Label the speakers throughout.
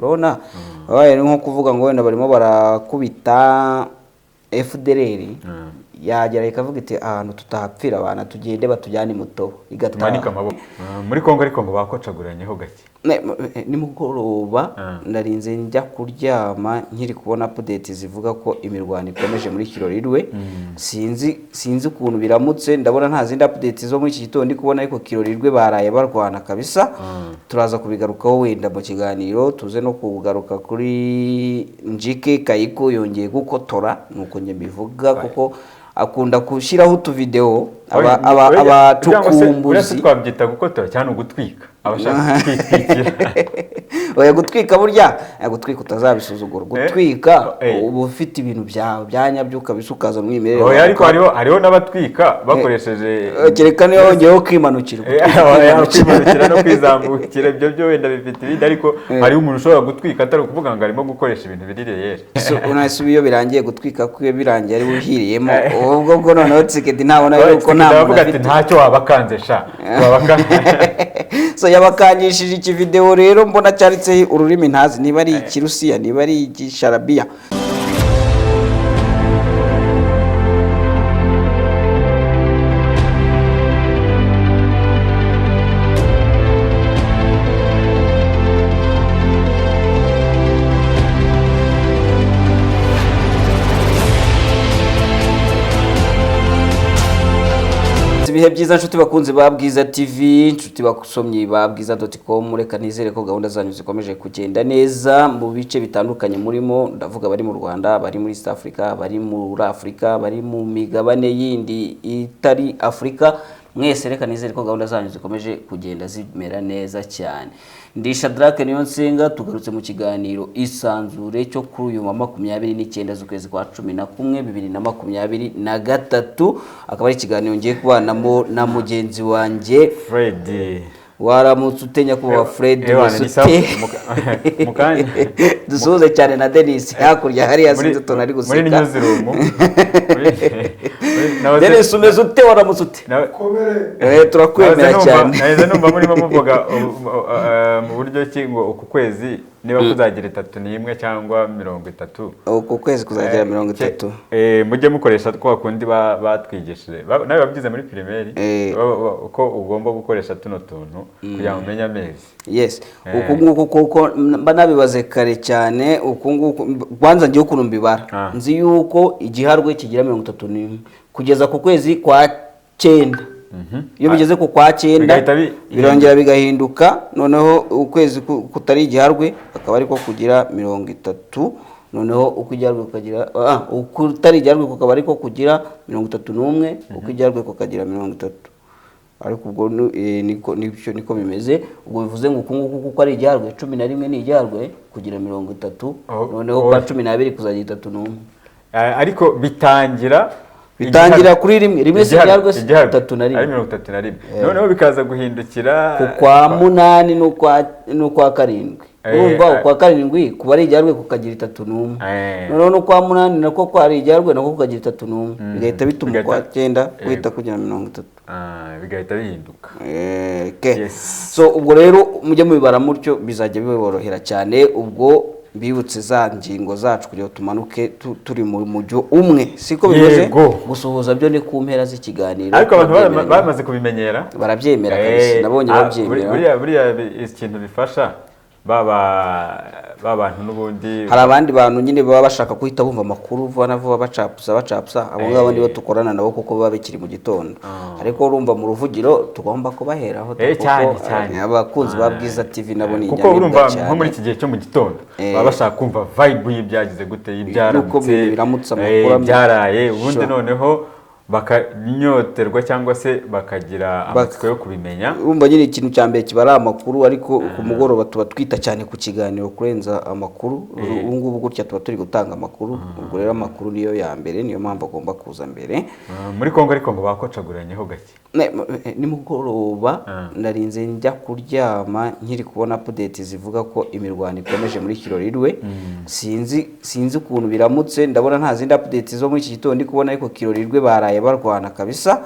Speaker 1: urabona babaye nko kuvuga ngo wenda barimo barakubita FDLR yagera ikavuga iti ahantu tutahapfira abana tugende batujyane muto
Speaker 2: igatanika amaboko muri Kongo ariko ngo bakocaguranyeho gake
Speaker 1: ni mugoroba ndarinze njya kuryama nkiri kubona update zivuga ko imirwano ikomeje muri Kirorirwe sinzi ukuntu biramutse ndabona nta zindi update zo muri iki gitondo ndi kubona ariko Kirorirwe baraye barwana kabisa turaza kubigarukaho wenda mu kiganiro tuze no kugaruka kuri Njike Kayiko yongeye gukotora nuko nge bivuga kuko akunda kushiraho utu video abacukumbuzi
Speaker 2: uretse twabyita gukotora cyane ugutwika abashaka kwitwikira
Speaker 1: oya gutwika burya gutwika utazabisuzugura gutwika ubu ufite ibintu byawe byanyabyuka bisukaza mwimerere
Speaker 2: oya ariko hariho n'abatwika bakoresheje
Speaker 1: kerekane yongeyeho kwimanukira
Speaker 2: kwimanukira no kwizambukira ibyo byo wenda bifite ibindi ariko hariho umuntu ushobora gutwika atari ukuvuga ngo arimo gukoresha ibintu biri reyere
Speaker 1: unasubiye iyo birangiye gutwika kwiyo birangiye ari buhiriyemo ubwo noneho tsikedi ntabona yuko
Speaker 2: navuga ati ntacyo wabakanze sha
Speaker 1: so yabakanyishije iki video rero mbona cyaritse ururimi ntazi niba ari ikirusiya niba ari igisharabiya ibihe byiza nshuti bakunze ba Bwiza TV nshuti bakusomyi ba bwiza.com reka nizere ko gahunda zanyu zikomeje kugenda neza mu bice bitandukanye murimo ndavuga bari mu Rwanda bari muri East Africa bari muri Africa bari mu migabane yindi itari Africa mwese reka nizere ko gahunda zanyu zikomeje kugenda zimera neza cyane ndisha Drake niyo nsenga tugarutse mu kiganiro isanzure cyo kuri uyu wa 29 z'ukwezi kwa 11 2023 akaba ari ikiganiro ngiye kubanamo na mugenzi wanjye
Speaker 2: Fred
Speaker 1: waramutse utenya kuba Fred
Speaker 2: mukanya
Speaker 1: dusuze cyane na Dennis hakurya hari yazinze tona ari guseka
Speaker 2: muri newsroom
Speaker 1: Dennis umeze ute waramutse ute turakwemera cyane
Speaker 2: naheze numva murimo muvuga mu buryo ki ngo uku kwezi niba kuzagira 31 cyangwa 30
Speaker 1: uku kwezi kuzagira 30
Speaker 2: mujye mukoresha kwa kundi batwigishije nawe babyize muri primaire uko ugomba gukoresha tuno tuntu kugira ngo umenye amezi
Speaker 1: yes uku nguku kuko banabibaze kare cyane uku nguku kwanza ngiye ukuntu mbibara nzi yuko igiharwe kigira 31 kugeza ku kwezi kwa 9 iyo bigeze ku kwa 9 birongera bigahinduka noneho ukwezi kutari igiharwe akaba ariko kugira 30 noneho uko igiharwe kukagira ukutari igiharwe kukaba ariko kugira 31 uko igiharwe kukagira 30 ariko ubwo niko bimeze ubwo bivuze ngo ukunguku kuko ari igiharwe 11 ni igiharwe kugira 30 noneho kwa 12 kuzagira 31
Speaker 2: ariko bitangira
Speaker 1: kuri rimwe se igiharwe 31
Speaker 2: ari 31 noneho bikaza guhindukira
Speaker 1: kwa 8 n'ukwa 7 urumva ukwa 7 kuba ari igiharwe kukagira 31 noneho no kwa 8 nako kwa ari igiharwe nako kukagira 31 bigahita bituma kwa 9 kwita kugira 30
Speaker 2: bigahita bihinduka
Speaker 1: so ubwo rero mujye mubibara mutyo bizajya biborohera cyane ubwo bibutse za ngingo zacu kugira tumanuke turi mu mujyo umwe siko bimeze gusuhuza byo ni ku mpera z'ikiganiro
Speaker 2: ariko abantu bamaze kubimenyera
Speaker 1: barabyemera kabisa nabonye babyemera
Speaker 2: buriya ikintu bifasha bantu n'ubundi
Speaker 1: hari abandi bantu nyine baba bashaka kuhita bumva amakuru vuba bacapsa abo ngabo nibo tukorana nabo kuko baba bikiri mu gitondo ariko urumva mu ruvugiro tugomba kubaheraho
Speaker 2: cyane
Speaker 1: abakunzi ba Bwiza TV nabo ni
Speaker 2: kuko urumva nko muri iki gihe cyo mu gitondo baba bashaka kumva vibe y'ibyagize gute
Speaker 1: y'ibyaramutse amakuru
Speaker 2: byaraye ubundi noneho bakanyoterwa cyangwa se bakagira amatsiko yo kubimenya
Speaker 1: urumva nyine ikintu cyambere kibara amakuru ariko ku mugoroba tuba twita cyane ku kiganiro kurenza amakuru ubungubu gutya tuba turi gutanga amakuru ubwo rero amakuru niyo ya mbere niyo mpamvu agomba kuza mbere
Speaker 2: muri Kongo ariko ngo bakocaguranyeho gake
Speaker 1: ni mugoroba ndarinze njya kuryama nkiri kubona update zivuga ko imirwano ikomeje muri Kirorirwe sinzi ukuntu biramutse ndabona nta zindi update zo muri iki gitondo ndi kubona ariko Kirorirwe baraye baraye barwana kabisa.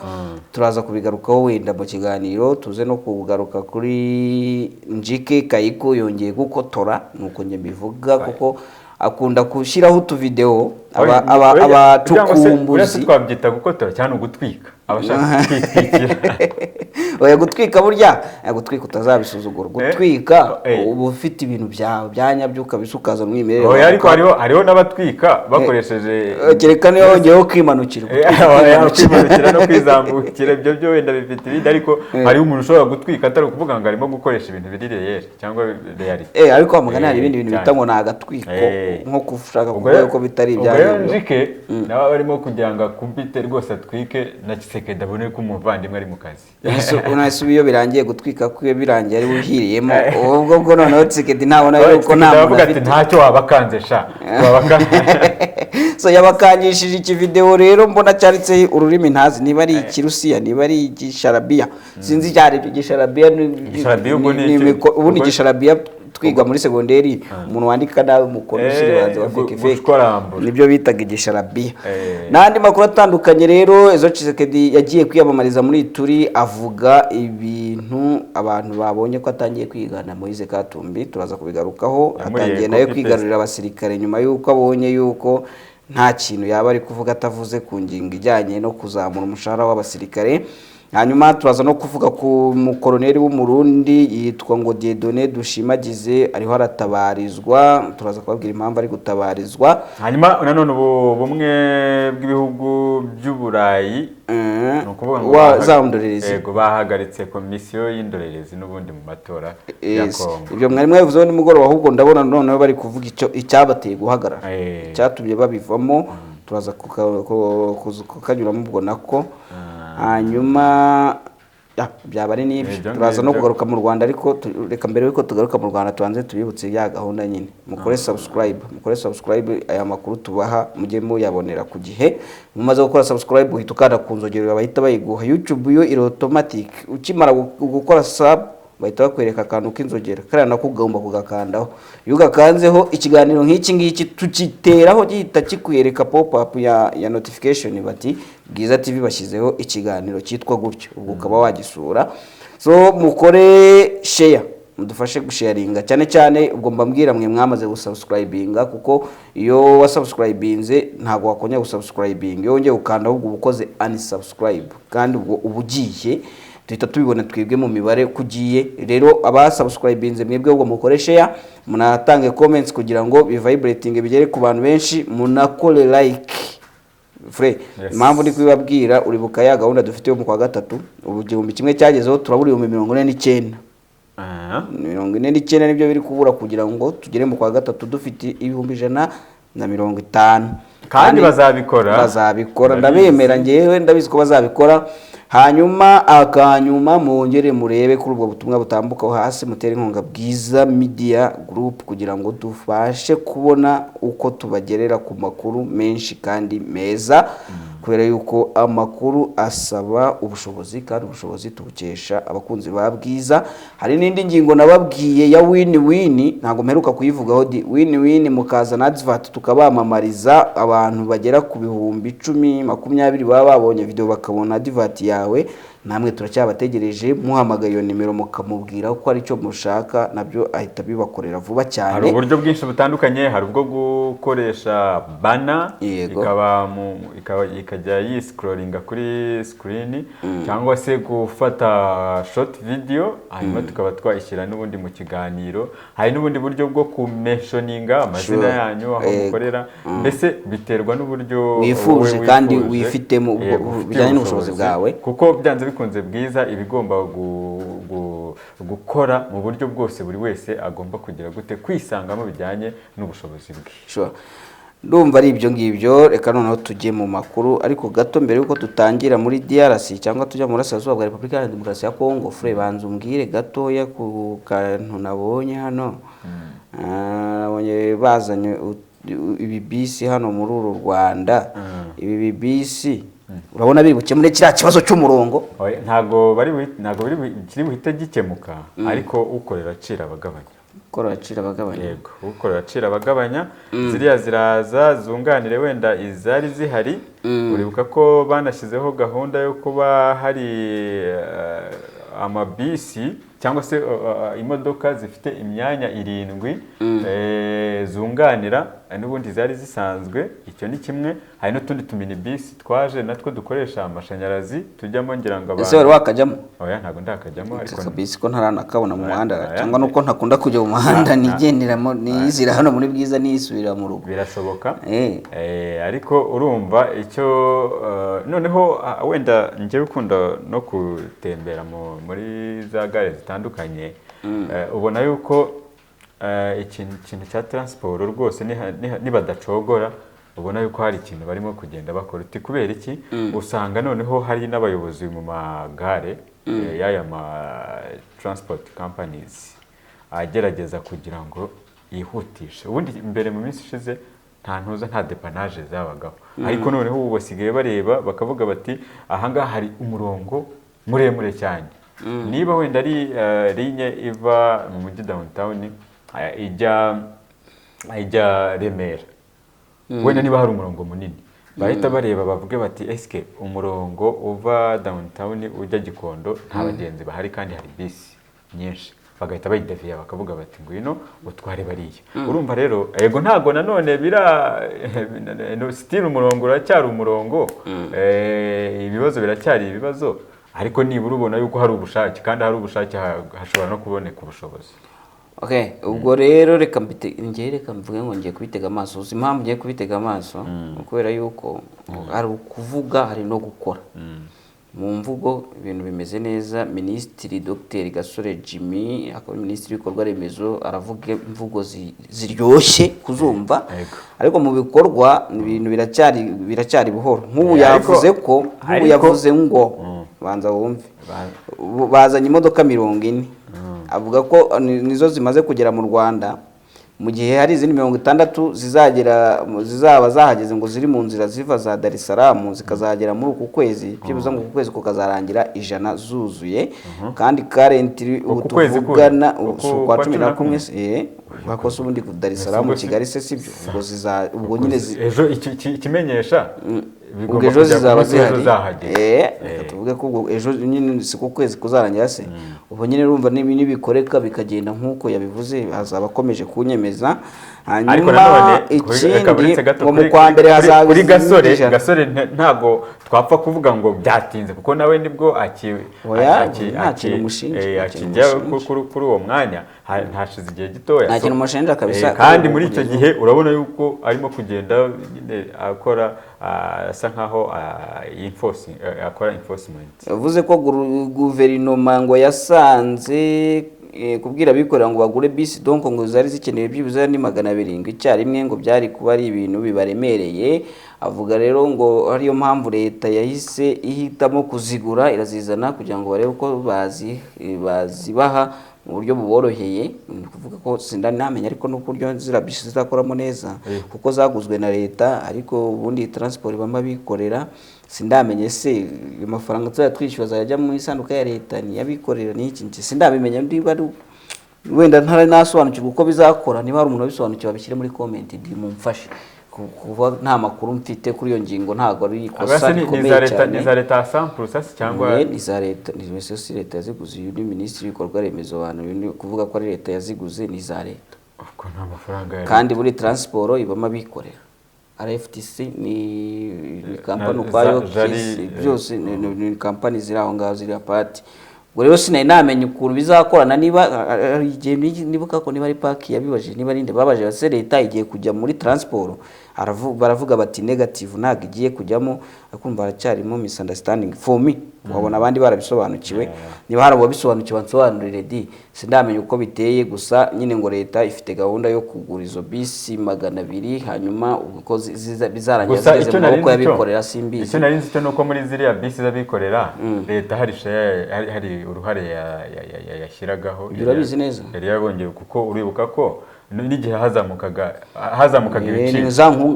Speaker 1: Turaza kubigarukaho wenda mu kiganiro, tuze no kugaruka kuri Njike Kayiko yongeye gukotora, nuko njye mbivuga kuko akunda gushyiraho utuvideo abatukumbuzi.
Speaker 2: Twabyita gukotora cyane ugutwika, abashaka gutwikira.
Speaker 1: Oya, gutwika burya gutwika utazabisuzugura, gutwika uba ufite ibintu byawe byanyabyo ukabisukaza umwimerere.
Speaker 2: Oya, ariko hariho n'abatwika bakoresheje
Speaker 1: kereka niyo wongeyeho kwimanukira
Speaker 2: no kwizamukira, ibyo byo wenda bifite ibindi, ariko hariho umuntu ushobora gutwika atari ukuvuga ngo arimo gukoresha ibintu biri reyeri cyangwa reality.
Speaker 1: Ariko wamugana hari ibindi bintu bita ngo ni agatwiko, nko gushaka kuvuga ko bitari ibyanyu.
Speaker 2: Njike naba barimo kugira ngo akubite rwose atwike na Kisekedi abone ko umuvandimwe ari mu kazi.
Speaker 1: Unasubiye iyo birangiye gutwika kwiye birangiye ari uhiriyemo, ubwo noneho Kisekedi ntabona yuko nta muntu afite,
Speaker 2: ntacyo wabakanze sha
Speaker 1: so yabakangishije iki video rero mbona cyaritse ururimi ntazi niba ari Ikirusiya niba ari Igisharabiya, sinzi cyari Igisharabiya ubundi Igisharabiya twiga muri segonderi, umuntu wandika nawe umukono usiribanze wa fake nibyo bitaga Igisharabiya. N'andi makuru atandukanye rero, ezo Tshisekedi yagiye kwiyamamariza muri Ituri, avuga ibintu abantu babonye ko atangiye kwigana Moise Katumbi, turaza kubigarukaho. Atangiye nayo kwigarurira abasirikare nyuma yuko abonye yuko nta kintu yaba ari kuvuga atavuze ku ngingo ijyanye no kuzamura umushahara w'abasirikare. Hanyuma turaza no kuvuga ku mukoloneli w'umurundi yitwa ngo Dieudonné Dushimagize, ariho aratabarizwa, turaza kubabwira impamvu ari gutabarizwa.
Speaker 2: Hanyuma nanone bumwe bw'ibihugu by'Uburayi nukuvuga ngo
Speaker 1: z'indorerezi
Speaker 2: bahagaritse komisiyo y'indorerezi n'ubundi mu matora ya Kongo.
Speaker 1: Ibyo mwari mwabivuzeho nimugoroba, ahubwo ndabona noneho bari kuvuga icyabateye guhagarara, cyatumye babivamo, turaza kukanyuramo ubwo nako. Hanyuma byaba ari n'ibyo, turaza no kugaruka mu Rwanda, ariko reka mbere yuko tugaruka mu Rwanda tubanze tubibutse ya gahunda nyine. Mukore subscribe, aya makuru tubaha mujye muyabonera ku gihe. Mumaze gukora subscribe uhita ukanda ku nzogera bahita bayiguha. YouTube yo iri automatic, ukimara gukora sub bahita bakwereka akantu k'inzogera kariya nako ugomba kugakandaho. Iyo ugakanzeho ikiganiro nk'iki ngiki tukiteraho gihita kikwereka pop up ya notification bati Bwiza TV bashyizeho ikiganiro cyitwa gutyo, ubwo ukaba wagisura. So mukore share, mudufashe gusharinga cyane cyane, ubwo mbambwira mwe mwamaze gusubscribinga, kuko iyo wasubscribinze ntago wakonya gusubscribinga, iyo wongeye ukanda ahubwo ubukoze unsubscribe, kandi ubwo ubugiye tuhita tubibona twebwe mu mibare kugiye. Rero abasubscribinze mwebwe ubwo mukore share, munatange comments kugira ngo bivibrating bigere ku bantu benshi, munakore like Free. Impamvu ndi kubibabwira, uribuka ya gahunda dufite yo mu kwa gatatu, ubu igihumbi kimwe cyagezeho turabura 49. 49 nibyo biri kubura kugira ngo tugere mu kwa gatatu dufite 150.
Speaker 2: Kandi bazabikora
Speaker 1: ndabemera ngewe, ndabizi ko bazabikora. Hanyuma mwongere murebe kuri ubwo butumwa butambuka hasi, mutere inkunga Bwiza Media Group kugira ngo dufashe kubona uko tubagerera ku makuru menshi kandi meza, kubera yuko amakuru asaba ubushobozi, kandi ubushobozi tubukesha abakunzi ba Bwiza. Hari n'indi ngingo nababwiye ya win-win, ntago mperuka kuyivugaho. Win-win mukaza na advert tukabamamariza, abantu bagera ku 10, 20 baba babonye video bakabona advert yawe, namwe turacyabategereje. Muhamagaye iyo nimero mukamubwira ko ari cyo mushaka, nabyo ahita bibakorera vuba cyane.
Speaker 2: Hari uburyo bwinshi butandukanye, hari ubwo gukoresha banner ikajya yiscrollinga kuri screen, cyangwa se gufata short video hanyuma tukaba twayishyira n'ubundi mu kiganiro. Hari n'ubundi buryo bwo kumentioninga amazina yanyu aho mukorera, mbese biterwa n'uburyo
Speaker 1: wifuje kandi wifitemo bijyanye n'ubushobozi bwawe,
Speaker 2: kuko byanze bikunze Bwiza ibigomba gukora mu buryo bwose buri wese agomba kugira gute kwisangamo bijyanye n'ubushobozi bwe.
Speaker 1: Ndumva ari ibyo ngibyo. Reka noneho tujye mu makuru, ariko gato mbere yuko tutangira muri DRC cyangwa tujya mu Burasirazuba bwa Repubulika ya Demokarasi ya Kongo. Free, banza umbwire gatoya ku kantu nabonye hano. Nabonye bazanye ibi bisi hano muri uru Rwanda. Ibi bisi urabona biri bukemure kiriya kibazo cy'umurongo.
Speaker 2: Ntago kiri buhite gikemuka, ariko ukorera acira abagabanya.
Speaker 1: ukora agaciro abagabanya.
Speaker 2: Yego, ukora agaciro abagabanya. Ziriya ziraza zunganire wenda izari zihari. Uribuka ko banashyizeho gahunda yo kuba hari amabisi cyangwa se imodoka zifite imyanya 7 zunganira n'ubundi zari zisanzwe. Icyo ni kimwe. Hari n'utundi tumini bisi twaje natwo dukoresha amashanyarazi tujyamo ngira ngo abantu.
Speaker 1: Ese wari wakajyamo?
Speaker 2: Oya, ntago ndakajyamo, ariko
Speaker 1: bisi ko ntaranakabona mu muhanda, cyangwa nuko ntakunda kujya mu muhanda nigenderamo niyizira hano muri Bwiza niyisubira mu rugo.
Speaker 2: Birashoboka. Ariko urumva icyo noneho wenda njye ukunda no kutembera muri za gare zitandukanye, ubona yuko ikintu cya transport rwose nibadacogora, ubona yuko hari ikintu barimo kugenda bakora. Uti kubera iki? Usanga noneho hari n'abayobozi mu magare y'aya ma transport companies agerageza kugira ngo yihutishe. Ubundi imbere mu minsi ishize nta depanage zabagaho, ariko noneho ubu basigaye bareba bakavuga bati ahangaha hari umurongo muremure cyane. Niba wenda ari linye iva mu mujyi downtown ijya Remera, wenda niba hari umurongo munini, bahita bareba bavuge bati eske umurongo uva downtown ujya Gikondo nta bagenzi bahari kandi hari bisi nyinshi, bagahita bayidaviya bakavuga bati ngwino utware bariya. Urumva rero yego ntago nanone still umurongo uracyari umurongo, ibibazo biracyari ibibazo, ariko nibura ubona yuko hari ubushake, kandi hari ubushake hashobora no kuboneka ubushobozi.
Speaker 1: Okay, ubwo rero reka mvuge ngo ngiye kubitega amaso. Uzi impamvu ngiye kubitega amaso? Kubera yuko hari ukuvuga hari no gukora. Mu mvugo ibintu bimeze neza. Minisitiri Dr Gasore Jimmy, akaba minisitiri w'ibikorwa remezo, aravuga imvugo ziryoshye kuzumva, ariko mu bikorwa ibintu biracyari buhoro. Nk'ubu yavuze ngo banza wumve, bazanye imodoka 40, avuga ko nizo zimaze kugera mu Rwanda, mu gihe hari izindi 60 zizaba zahageze ngo ziri mu nzira ziva za Dar es Salaam zikazagera muri uku kwezi. Byibuze ngo uku kwezi kukazarangira 100 zuzuye, kandi currently ubutuvugana kwa 11 bakoze ubundi ku Dar es Salaam Kigali se sibyo, ubwo nyine
Speaker 2: ejo ikimenyesha
Speaker 1: ubwo ejo zizaba zihari. Tuvuge ko ubwo ejo nyine si ku kwezi kuzarangira se, ubwo nyine urumva nibikoreka bikagenda nk'uko yabivuze, hazaba akomeje kunyemeza. Hanyuma ikindi ngo mu kwa mbere hazaba
Speaker 2: kuri Gasore ntago twapfa kuvuga ngo byatinze, kuko nawe nibwo akijya kuri uwo mwanya hashize igihe gitoya,
Speaker 1: nta kintu umushinja kabisa.
Speaker 2: Kandi muri icyo gihe urabona yuko arimo kugenda akora asa nkaho akora enforcement.
Speaker 1: Yavuze ko guverinoma ngo yasanze kubwira abikorera ngo bagure bisi donc ngo zari zikeneye byibuze ni 200 icyarimwe, ngo byari kuba ari ibintu bibaremereye. Avuga rero ngo ariyo mpamvu leta yahise ihitamo kuzigura irazizana kugira ngo barebe uko bazibaha mu buryo buboroheye. Kuvuga ko sindanamenya ariko n'uburyo zirabisi zizakoramo neza, kuko zaguzwe na leta, ariko ubundi transport bamba bikorera. Sindamenye se amafaranga tuzatwishyuza yajya mu isanduka ya leta ni yabikorera ni iki, sindabimenya ndiba wenda ntari nasobanukirwa uko bizakora. Niba hari umuntu wabisobanukiwe abishyire muri comment mumfashe, kuva nta makuru mfite kuri iyo ngingo. Ntago ari ikosa rikomeye cyane.
Speaker 2: Ni za leta sample sasi cyangwa
Speaker 1: ni za leta, ni sose leta yaziguze. Uyu ni minisitiri w'ibikorwa remezo, abantu kuvuga ko ari leta yaziguze, ni za leta
Speaker 2: uko nta mafaranga
Speaker 1: kandi buri transport ibamo abikorera. RFTC ni kampani ukwayo, byose ni kampani ziri aho ngaho ziri apart. Ubwo rero sinari namenye ukuntu bizakorana. Niba igihe nibuka ko niba ari paki yabibaje, niba rinde babaje base leta igiye kujya muri transport, baravuga bati negative ntago igiye kujyamo, akumva aracyarimo misunderstanding for me. Wabona abandi barabisobanukiwe, niba hari ababisobanukiwe nsobanurire di, sindamenye uko biteye. Gusa nyine ngo leta ifite gahunda yo kugura izo bisi 200, hanyuma uko bizarangira zigeze mu maboko yabikorera simbizi.
Speaker 2: Icyo nari nzi cyo nuko muri ziriya bisi zabikorera leta hari uruhare yashyiragaho.
Speaker 1: Urabizi neza
Speaker 2: yari yabongeye, kuko uribuka ko n'igihe hazamukaga ibiciro.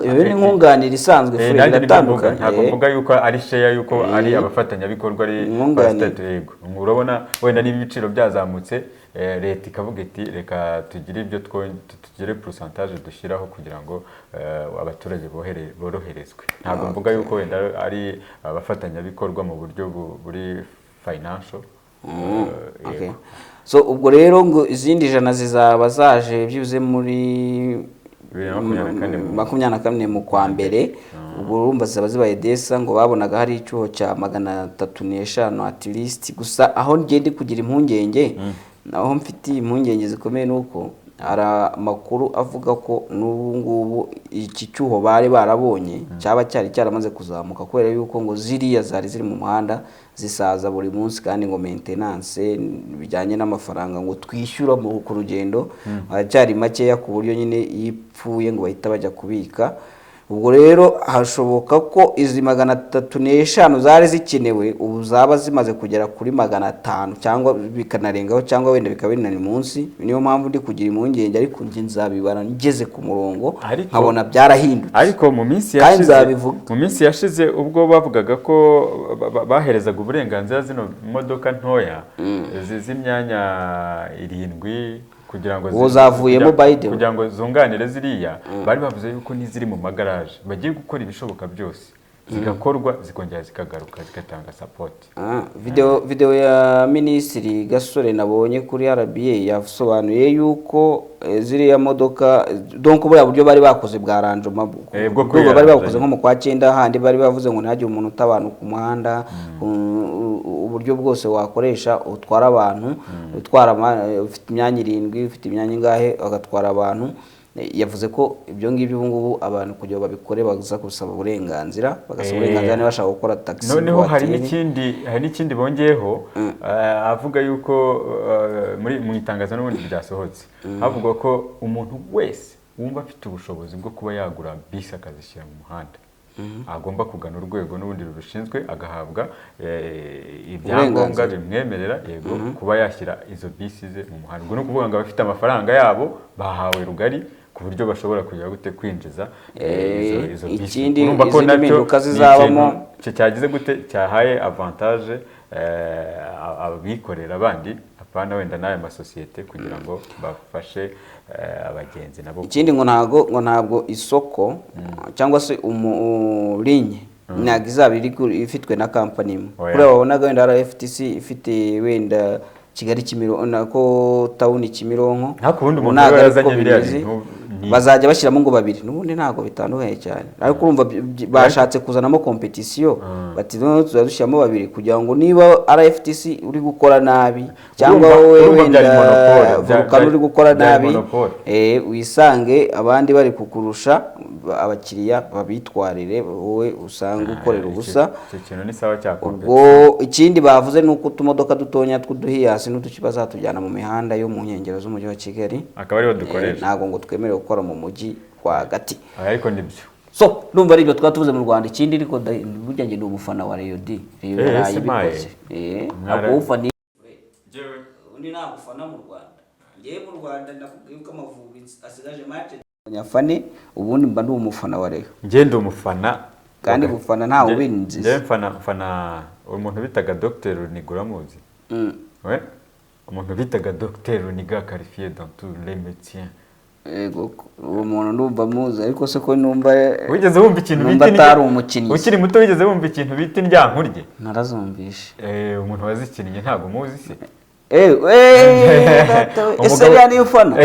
Speaker 1: Iyo ni nkunganire isanzwe Fred, biratandukanye.
Speaker 2: Ntabwo mvuga yuko ari share yuko ari abafatanyabikorwa ari yego. Urabona wenda n'ibiciro byazamutse leta ikavuga iti reka tugire ibyo tugire pourcentage dushyiraho kugira ngo abaturage boroherezwe. Ntabwo mvuga yuko wenda ari abafatanyabikorwa mu buryo buri financial.
Speaker 1: So ubwo rero ngo izindi ijana zizaba zaje byibuze muri 24 mu kwa mbere. Ubwo urumva zaba zibaye desa ngo babonaga hari icyuho cya 350 at least. Gusa aho ngende kugira impungenge naho mfitiye impungenge zikomeye nuko hari amakuru avuga ko n'ubu ngubu iki cyuho bari barabonye cyaba cyaramaze kuzamuka kubera yuko ngo ziriya zari ziri mu muhanda zisaza buri munsi, kandi ngo maintenance bijyanye n'amafaranga ngo twishyura ku rugendo cyari makeya ku buryo nyine yipfuye ngo bahita bajya kubika. Ubwo rero hashoboka ko izi 350 zari zikenewe ubu zaba zimaze kugera kuri 500 cyangwa bikanarengaho cyangwa wenda bikabinani munsi. Niyo mpamvu ndi kugira impungenge, ariko nje nzabibara ngeze ku murongo nkabona byarahindutse.
Speaker 2: Ariko mu minsi yashize ubwo bavugaga ko baherezaga uburenganzira zino modoka ntoya z'imyanya 7 kugira ngo zunganire ziriya, bari bavuze yuko n'iziri mu magaraje bagiye gukora ibishoboka byose zigakorwa zikongera zikagaruka zigatanga support.
Speaker 1: Video ya Minisitiri Gasore nabonye kuri RBA yasobanuye yuko ziriya modoka donc buriya buryo bari bakoze bwa ranjoma bwo bari bakoze nko mu kwa 9 handi bari bavuze ngo ntihagire umuntu utabana ku muhanda. Uburyo bwose wakoresha utwara abantu, ufite imyanya 7, ufite imyanya ingahe agatwara abantu. Yavuze ko ibyo ngibyo ubu ngubu abantu kugira babikore baza gusaba uburenganzira, bagasaba uburenganzira niba bashaka gukora taxi.
Speaker 2: Noneho hari n'ikindi bongeyeho, avuga yuko mu itangazo n'ubundi byasohotse havuga ko umuntu wese wumva afite ubushobozi bwo kuba yagura bisi akazishyira mu muhanda agomba kugana urwego n'ubundi rubishinzwe agahabwa ibyangombwa bimwemerera yego kuba yashyira izo bisi ze mu muhanda. Ubwo no kuvuga ngo abafite amafaranga yabo bahawe rugari ku buryo bashobora kujya gute kwinjiza izo bisi.
Speaker 1: Ikindi izindi mpinduka zizabamo
Speaker 2: cyagize gute cyahaye avantage abikorera abandi apana wenda n'aya masosiyete kugira ngo bafashe abagenzi nabo.
Speaker 1: Ikindi ngo ntabwo isoko cyangwa se umurinye ntabwo izaba ifitwe na company imwe. Kuri wabonaga wenda RFTC ifite wenda Kigali Kimironko nako town Kimironko,
Speaker 2: nako ubundi umuntu yarazanye biriya
Speaker 1: bazajya bashyiramo ngo 2 n'ubundi ntago bitandukanye cyane. Ariko urumva bashatse kuzanamo competition bati no tuzadushyiramo 2 kugira ngo niba RFTC uri gukora nabi cyangwa wowe wenda Volcano uri gukora nabi wisange abandi bari kukurusha abakiriya babitwarire wowe usanga ukorera ubusa.
Speaker 2: Ikintu ni sawa cyakorwa.
Speaker 1: Ubwo ikindi bavuze nuko tumodoka dutonya tw'uduhiyasi n'utukibaza tujyana mu mihanda yo mu nkengero z'umujyi wa Kigali
Speaker 2: akaba ariho dukoresha,
Speaker 1: ntago ngo twemerewe gukora mu mujyi rwagati.
Speaker 2: Ariko nibyo
Speaker 1: so numva ari ibyo twatuvuze mu Rwanda. Ikindi ariko burya nge ndi umufana wa Rayon D. Yarayibikoze akufana jewe undi nagufana mu Rwanda. Ngiye mu Rwanda ndakubwiye ko Amavubi asigaje match nyafane, ubundi mba ndi umufana wa Rayon.
Speaker 2: Nge ndi umufana
Speaker 1: kandi gufana ntawe ubinzi.
Speaker 2: Nge mfana umuntu bitaga Dr Runigura muzi. Ouais, umuntu bitaga Dr Runiga qualifié dans tous les métiers.
Speaker 1: Ego umuntu ndumva muzi, ariko se ko numva
Speaker 2: wigeze wumva ikintu
Speaker 1: bita atari umukinnyi
Speaker 2: ukiri muto, wigeze wumva ikintu bita indyankurye?
Speaker 1: Narazumvishe.
Speaker 2: Umuntu wazikinnye ntabwo muzi se?
Speaker 1: Ese yani ufana?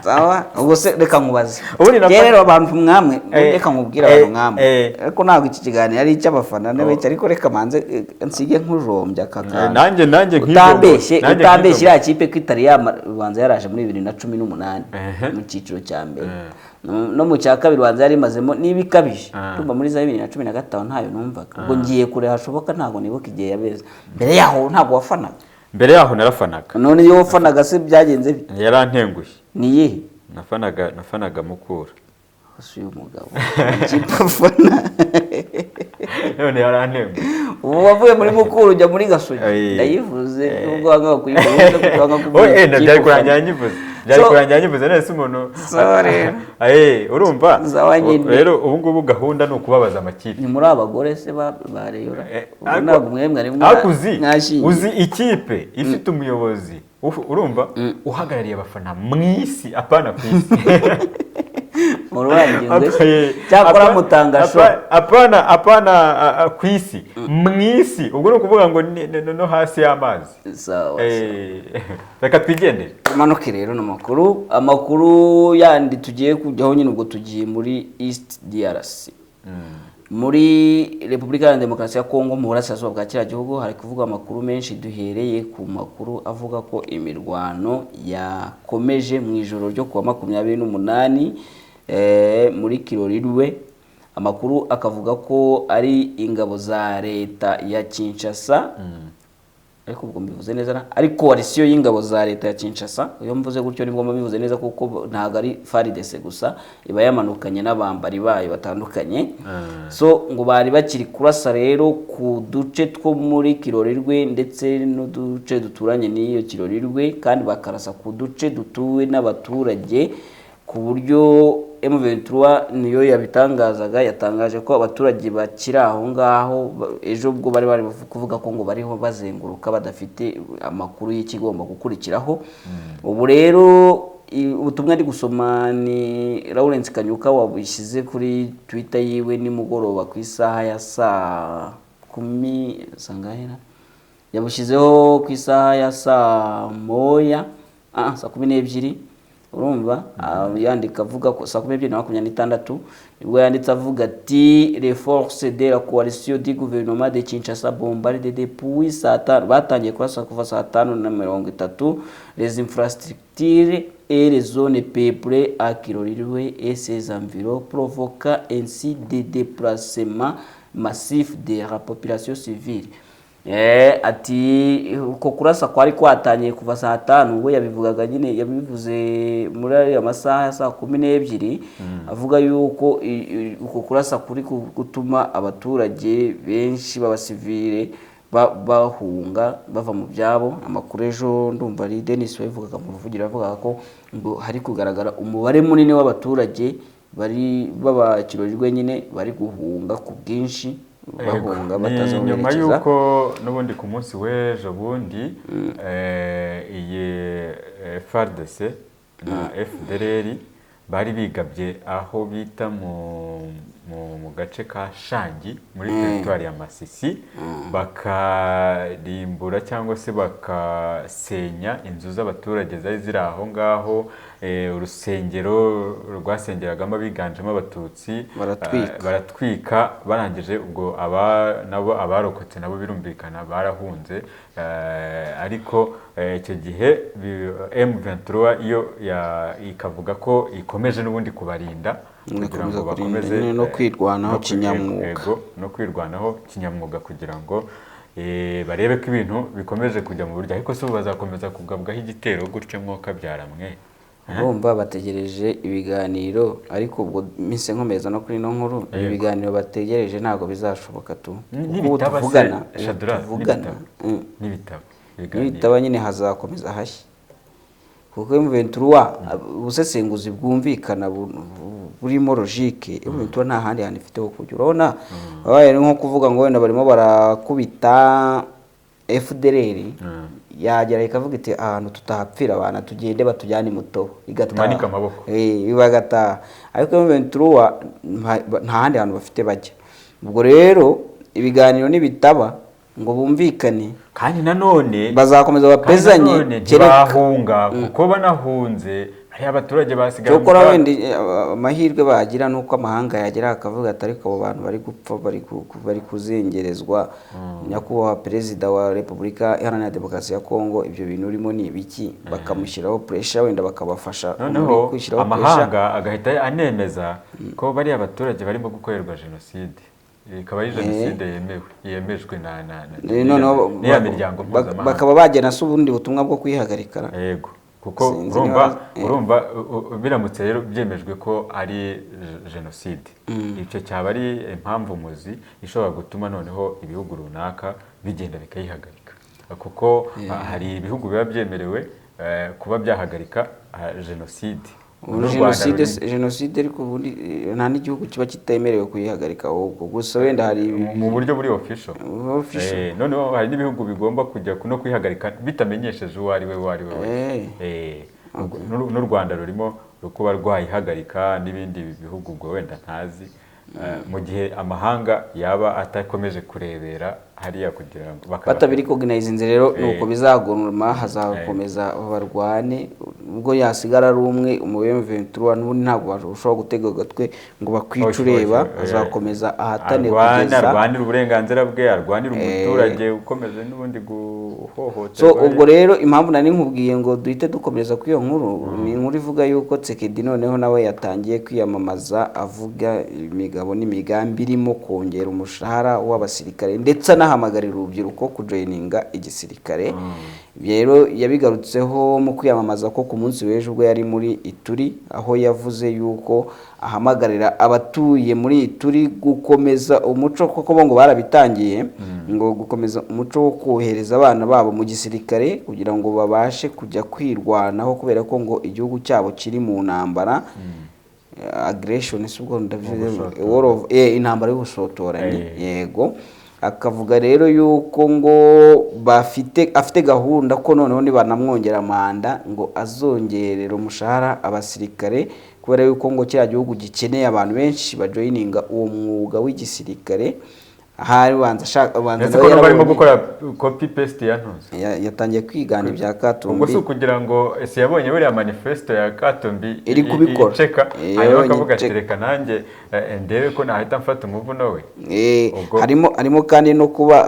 Speaker 1: Sawa. Ubwo se reka nkubaze. Rero abantu mwamwe reka nkubwira abantu mwamwe. Ariko ntabwo iki kiganiro ari icy'abafana n'abetse, ariko reka manze nsige nkujombya kakana.
Speaker 2: Nanjye
Speaker 1: utambeshye ya kipe ko Italiyani banza yaraje muri 2018 mu cyiciro cya mbere. No mu cya kabiri banza yari mazemo nibikabije. Tumba muri za 2015 ntayo numvaga. Ubwo ngiye kure hashoboka ntago nibuka igihe yabeze. Mbere yaho ntago wafanaga.
Speaker 2: Mbere yaho narafanaga.
Speaker 1: None iyo wafanaga se byagenze bite?
Speaker 2: Yarantenguye.
Speaker 1: Ni yihe?
Speaker 2: Nafanaga Mukura.
Speaker 1: Uyu mugabo kipafana
Speaker 2: none yarantenguye.
Speaker 1: ubu wavuye muri mukuru ujya muri gasogi ndayivuze nubwo wanga kuyivuza kutanga kuvuga
Speaker 2: byari kurangira nyivuze nese umuntu urumva rero ubu ngubu gahunda ni ukubabaza amakipe.
Speaker 1: Ni muri abagore se bareyora ntabwo mwemwe
Speaker 2: uzi ikipe ifite umuyobozi urumva uhagarariye abafana mu isi apana ku isi
Speaker 1: cyakora mutangasho
Speaker 2: apana ku isi mu isi ubwo ni ukuvuga ngo no hasi y'amazi. Reka twigendere
Speaker 1: tumanuke rero amakuru yandi tugiye kujyaho nyine ubwo tugiye muri East DRC muri Repubulika ya Demokarasi ya Kongo mu burasirazuba bwa kiriya gihugu hari kuvuga amakuru menshi. Duhereye ku makuru avuga ko imirwano yakomeje mu ijoro ryo kuwa 28 muri Kirorirwe. Amakuru akavuga ko ari ingabo za leta ya Kinshasa ariko ubwo mbivuze neza ari coalition y'ingabo za leta ya Kinshasa. Iyo mvuze gutyo nibwo mbivuze neza kuko ntago ari FARDC gusa iba yamanukanye n'abambari bayo batandukanye. So ngo bari bakiri kurasa rero ku duce two muri Kirorirwe ndetse n'uduce duturanye n'iyo Kirorirwe kandi bakarasa ku duce dutuwe n'abaturage ku buryo M23 niyo yabitangazaga. Yatangaje ko abaturage bakiri aho ngaho ejo ubwo bari kuvuga ko ngo bariho bazenguruka badafite amakuru y'ikigomba gukurikiraho. Ubu rero ubutumwa ndi gusoma ni Lawrence Kanyuka wabishyize kuri Twitter yiwe nimugoroba ku isaha ya saa 10 sangahera yabushizeho ku isaha ya saa 12 urumva yandika avuga ko saa 12:26 nibwo yanditse avuga ati les forces de la coalition du gouvernement de Kinshasa bombardent depuis saa 5 batangiye kurasa kuva saa 5:30 les infrastructures et les zones peuplées à Kirorirwe et ses environs provoquant ainsi des déplacements massifs de la population civile. Ati uko kurasa kwari kwatangiye kuva saa 5 ubwo yabivugaga nyine yabivuze muri amasaha ya saa 12 avuga yuko uko kurasa kuri gutuma abaturage benshi b'abasivile bahunga bava mu byabo. Amakuru ejo ndumva ari Denis wabivugaga mu ruvugira avuga ko ngo hari kugaragara umubare munini w'abaturage bari babakirorirwe nyine bari guhunga ku bwinshi bahunga batazomerekeza.
Speaker 2: Nyuma yuko n'ubundi ku munsi w'ejo bundi iyi FARDC na FDLR bari bigabye aho bita mu gace ka Shangi muri territoire ya Masisi bakarimbura cyangwa se bakasenya inzu z'abaturage zari ziri aho ngaho. Urusengero rwasengeragamo abiganjemo abatutsi baratwika barangije ubwo nabo abarokotse nabo birumvikana barahunze. Ariko icyo gihe M23 iyo ikavuga ko ikomeje n'ubundi kubarinda kugira ngo bakomeze
Speaker 1: no kwirwanaho kinyamwuga
Speaker 2: no kwirwanaho kinyamwuga kugira ngo barebe ko ibintu bikomeje kujya mu buryo. Ariko se bazakomeza kugabwaho igitero gutyo mwuka byaramwe
Speaker 1: bomba bategereje ibiganiro. Ariko ubwo mise nkomeza no kuri no nkuru ibiganiro bategereje ntago bizashoboka tu kuko tuvugana n'ibitaba nyine hazakomeza hashyi kuko M23 ubusesenguzi bwumvikana burimo logique. M23 nta handi handi ifite ho kujya. Urabona babaye nko kuvuga ngo wenda barimo barakubita FDLR yagera ikavuga iti ahantu tutahapfira abana tugende batujyane muto
Speaker 2: igatanika amaboko
Speaker 1: ibagata. Ariko M23 nta handi hantu bafite bajya. Ubwo rero ibiganiro nibitaba ngo bumvikane
Speaker 2: kandi nanone
Speaker 1: bazakomeza bapezanye
Speaker 2: bahunga kuko banahunze hari abaturage basigaye
Speaker 1: cyo kora wenda amahirwe bagira nuko amahanga yagira akavuga ati ariko abo bantu bari gupfa bari kuzengerezwa. Nyakubahwa perezida wa Repubulika Iharanira Demokarasi ya Kongo ibyo bintu urimo ni ibiki bakamushyiraho pressure wenda bakabafasha
Speaker 2: kwishyiraho amahanga agahita anemeza ko bari abaturage barimo gukorerwa genocide. Ikaba ari jenoside yemejwe niya miryango mpuzamahanga
Speaker 1: bakaba bagena se ubundi butumwa bwo kwihagarika.
Speaker 2: Yego kuko urumva biramutse rero byemejwe ko ari jenoside, icyo cyaba ari impamvu muzi ishobora gutuma noneho ibihugu runaka bigenda bikayihagarika, kuko hari ibihugu biba byemerewe kuba byahagarika jenoside.
Speaker 1: Jenoside ariko ubundi nta n'igihugu kiba kitemerewe kuyihagarika, ahubwo gusa wenda hari
Speaker 2: mu buryo buri official. Noneho hari n'ibihugu bigomba kujya no kwihagarika bitamenyesheje uwo ari we wese. N'u Rwanda rurimo kuba rwayihagarika n'ibindi bihugu ubwo wenda ntazi, mu gihe amahanga yaba atakomeje kurebera hariya kugira ngo
Speaker 1: batabirikognize. Rero nuko bizaguruma, hazakomeza barwane, ubwo yasigara ari umwe mu M23 n'ubundi ntabwo bashobora gutega agatwe ngo bakwica ureba, azakomeza ahatane kugeza
Speaker 2: arwanira uburenganzira bwe, arwanira umuturage ukomeze n'ubundi guhohotera.
Speaker 1: So ubwo rero impamvu nari nkubwiye ngo duhite dukomeza kuri iyo nkuru, ni inkuru ivuga yuko Tshisekedi noneho nawe yatangiye kwiyamamaza avuga imigabo n'imigambi irimo kongera umushahara w'abasirikare ndetse anahamagarira urubyiruko kujoininga igisirikare. Rero yabigarutseho mu kwiyamamaza ko ku munsi w'ejo ubwo yari muri Ituri, aho yavuze yuko ahamagarira abatuye muri Ituri gukomeza umuco, kuko bo ngo barabitangiye, ngo gukomeza umuco wo kohereza abana babo mu gisirikare kugira ngo babashe kujya kwirwanaho, kubera ko ngo igihugu cyabo kiri mu ntambara. Aggression subwo ndavuze intambara y'ubushotoranyi. Yego, akavuga rero yuko ngo afite gahunda ko noneho nibanamwongera manda ngo azongerera umushahara abasirikare, kubera yuko ngo kiriya gihugu gikeneye abantu benshi bajoininga uwo mwuga w'igisirikare. Hari banza
Speaker 2: nawe barimo gukora copy paste ya ntuzi,
Speaker 1: yatangiye kwigana ibya Katumbi.
Speaker 2: ubwo si kugira ngo ese yabonye buriya manifesto ya Katumbi
Speaker 1: iri kubikora,
Speaker 2: hanyuma akavuga ati reka nanjye ndebe ko nahita mfata umuvuno we.
Speaker 1: harimo kandi no kuba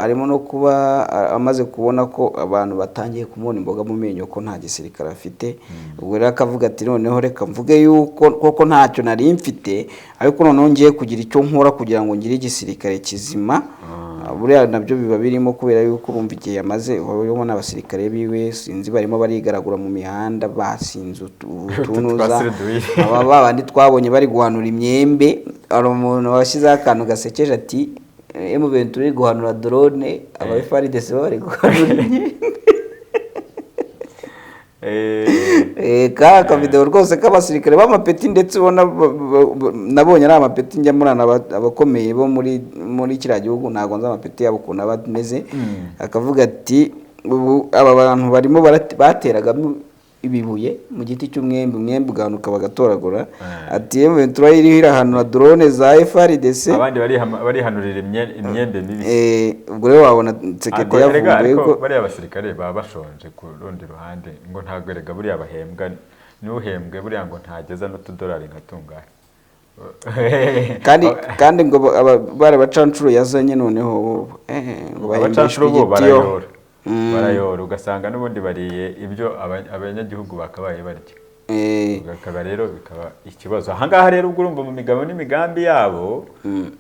Speaker 1: amaze kubona ko abantu batangiye kumubona imboga mu menyo ko nta gisirikare afite. Ubwo rero akavuga ati noneho reka mvuge yuko koko ntacyo nari mfite, ariko noneho ngiye kugira icyo nkora kugira ngo ngire igisirikare kizima. Buriya nabyo biba birimo, kubera yuko urumva igihe yamaze, urabona abasirikare biwe sinzi barimo barigaragura mu mihanda basinze utunuza bandi twabonye bari guhanura imyembe. Hari umuntu washyizeho akantu gasekeje ati M23 iri guhanura drone, aba FARDC bari guhanura imyembe. Ka video rwose k'abasirikare b'amapeti, ndetse ubona nabonye ari amapeti njya murana abakomeye bo muri kiriya gihugu, ntago nzi amapeti yabo ukuntu aba ameze. Akavuga ati aba bantu barimo bateragamo ibibuye mu giti cy'umwembe ugahanuka bagatoragura. Ati M23 iriho irahanura drone za FARDC,
Speaker 2: abandi barihanurira imyembe mibi.
Speaker 1: Ubwo rero wabona Tshisekedi yavuye
Speaker 2: ko bari abasirikare baba bashonje ku rundi ruhande, ngo ntabwo erega buriya bahembwa, n'uhembwe buriya ngo ntageza n'utudolari nka tungana.
Speaker 1: kandi ngo bari bacancuro yazanye noneho ngo
Speaker 2: bacancuro bo barayora, ugasanga n'ubundi bariye ibyo abanyagihugu bakabaye barya. Bikaba rero bikaba ikibazo. Ahangaha rero ubwo urumva mu migabo n'imigambi yabo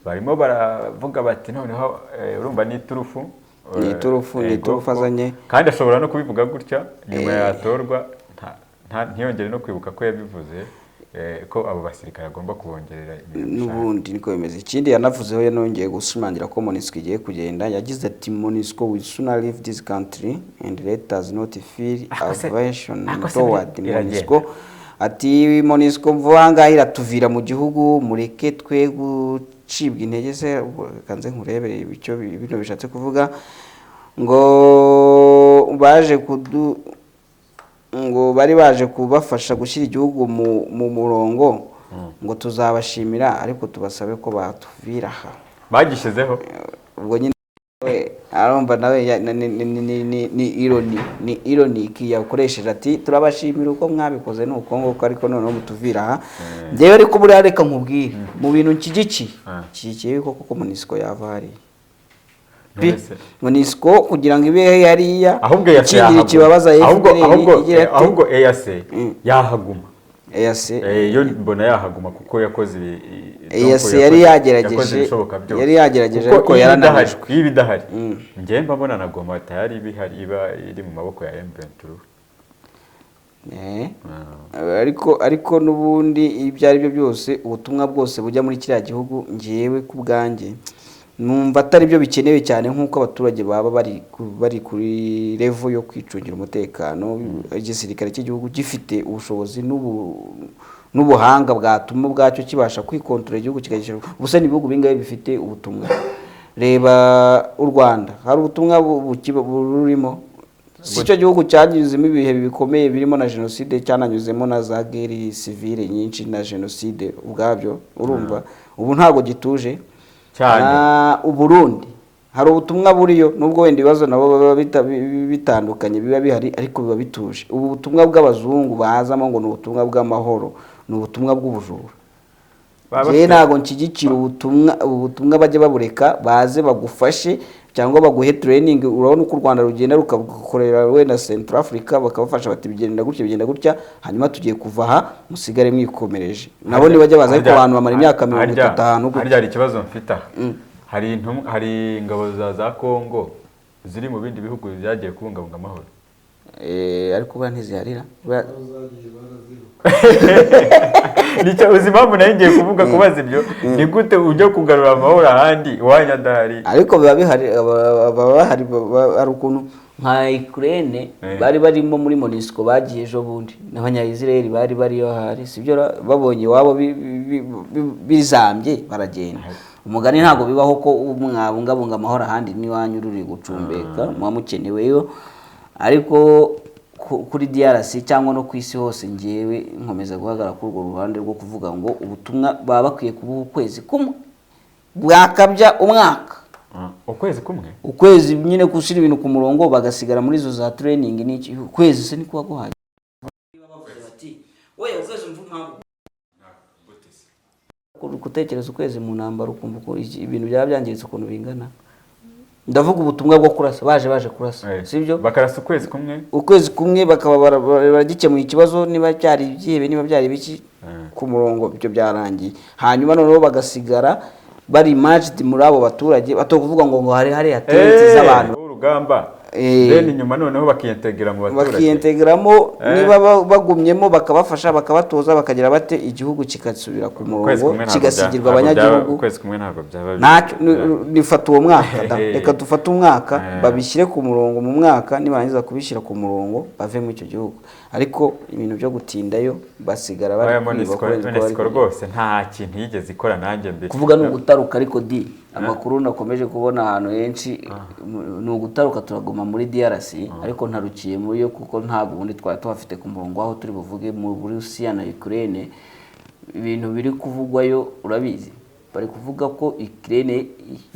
Speaker 2: barimo baravuga bati noneho urumva ni turufu azanye, kandi ashobora no kubivuga gutya nyuma yatorwa ntiyongere no kwibuka ko yabivuze ko abo basirikare agomba kubongerera
Speaker 1: n'ubundi niko bimeze. Ikindi yanavuzeho, yanongeye gushimangira ko MONUSCO igiye kugenda. Yagize ati MONUSCO will soon leave this country and let us not feel aversion toward MONUSCO. Ati MONUSCO vuba ngaho iratuvira mu gihugu, mureke twe gucibwa intege. Se kanze nkurebere icyo bino bishatse kuvuga, ngo bari baje kubafasha gushyira igihugu mu murongo, ngo tuzabashimira ariko tubasabe ko batuvira aha.
Speaker 2: Bagishyizeho
Speaker 1: ubwo nyine arumva nawe ni ironic yakoresheje ati turabashimira uko mwabikoze nuko nguko, ariko noneho mutuvira aha. Njyewe ariko buriya reka nkubwire mu bintu nshyigikiye koko MONUSCO yava hariya. MONUSCO kugira ngo ibe hariya, ikindi kibabaza
Speaker 2: ahubwo EAC yahaguma. Yo mbona yahaguma kuko yakoze
Speaker 1: yari yagerageje ariko yarananijwe.
Speaker 2: Ibi idahari njye mbabona na Goma tayari iba iri mu maboko ya M23.
Speaker 1: ariko n'ubundi ibyo ari byo byose ubutumwa bwose bujya muri kiriya gihugu ngewe ku bwanjye numva atari byo bikenewe cyane nk'uko abaturage baba bari kuri level yo kwicungira umutekano. Igisirikare cy'igihugu gifite ubushobozi n'ubuhanga bwatuma ubwacyo kibasha kwikontorora igihugu kikagishyira gusa n'ibihugu bingahe bifite ubutumwa. Reba u Rwanda hari ubutumwa burimo, si cyo gihugu cyanyuzemo ibihe bikomeye birimo na jenoside, cyananyuzemo na za guerre civile nyinshi na jenoside ubwabyo, urumva ubu ntago gituje cyane. Uburundi hari ubutumwa buriyo nubwo wenda ibibazo nabo baba bitandukanye biba bihari, ariko biba bituje. Ubu butumwa bw'abazungu bazamo ngo ni ubutumwa bw'amahoro, ni ubutumwa bw'ubujura. Je ntago nshyigikira ubutumwa bajye babureka baze bagufashe cyangwa baguhe training. Urabona uko u Rwanda rugenda rukagukorera wenda Central Africa bakabafasha bati bigenda gutya, hanyuma tugiye kuva aha musigare mwikomereje. Nabo ni bajya baza ariko abantu bamara imyaka 35
Speaker 2: gutya. Hari ikibazo mfita, hari ingabo za Kongo ziri mu bindi bihugu byagiye kubungabunga amahoro,
Speaker 1: ariko bwa ntiziharira
Speaker 2: nicyo uzi impamvu nayo ngiye kuvuga kubaza ibyo. Ni gute ujya kugarura amahoro ahandi iwanya ndahari?
Speaker 1: Ariko biba bihari, hari ukuntu nka Ukraine bari barimo muri MONUSCO bagiye ejo bundi, n'abanya-Israel bari bariyo hari, sibyo babonye iwabo bizambye baragenda. Umugani ntabwo bibaho ko mwabungabunga amahoro ahandi n'iwanyu ruri gucumbeka muba mukeneweyo. Ariko kuri DRC cyangwa no ku isi hose ngewe nkomeza guhagarara kuri urwo ruhande rwo kuvuga ngo ubutumwa baba bakwiye kubuha ukwezi kumwe bwakabya umwaka.
Speaker 2: Ukwezi kumwe,
Speaker 1: ukwezi nyine gushyira ibintu ku murongo bagasigara muri zo za training. N'iki ukwezi se ni kuba guhaye gutekereza ukwezi mu ntambara ukumva ko ibintu byaba byangiritse ukuntu bingana. Ndavuga ubutumwa bwo kurasa, baje kurasa, sibyo
Speaker 2: bakarasa
Speaker 1: ukwezi kumwe bakaba baragikemuye ikibazo, niba cyari ibyihebe niba byari biki ku murongo byo byarangiye. Hanyuma noneho bagasigara bari matched muri abo baturage batokuvuga ngo hari atetse z'abantu
Speaker 2: urugamba. Then nyuma noneho bakiyentegera mu baturage,
Speaker 1: bakiyentegeramo niba bagumyemo bakabafasha bakabatoza bakagira bate igihugu kikasubira ku murongo kigasigirwa abanyagihugu.
Speaker 2: Ukwezi kumwe ntabwo byaba
Speaker 1: nifata uwo mwaka reka dufate umwaka babishyire ku murongo mu mwaka, nibarangiza kubishyira ku murongo bave mu icyo gihugu. Ariko ibintu byo gutindayo basigara bari
Speaker 2: MONUSCO rwose nta kintu yigeze ikora. Nanjye mbere
Speaker 1: kuvuga no gutaruka, ariko amakuru nakomeje kubona ahantu henshi ni ugutaruka turaguma muri DRC, ariko ntarukiye muri yo kuko ntabwo ubundi twari tuhafite ku murongo aho turi buvuge mu Burusiya na Ukraine. Ibintu biri kuvugwayo urabizi, bari kuvuga ko Ukraine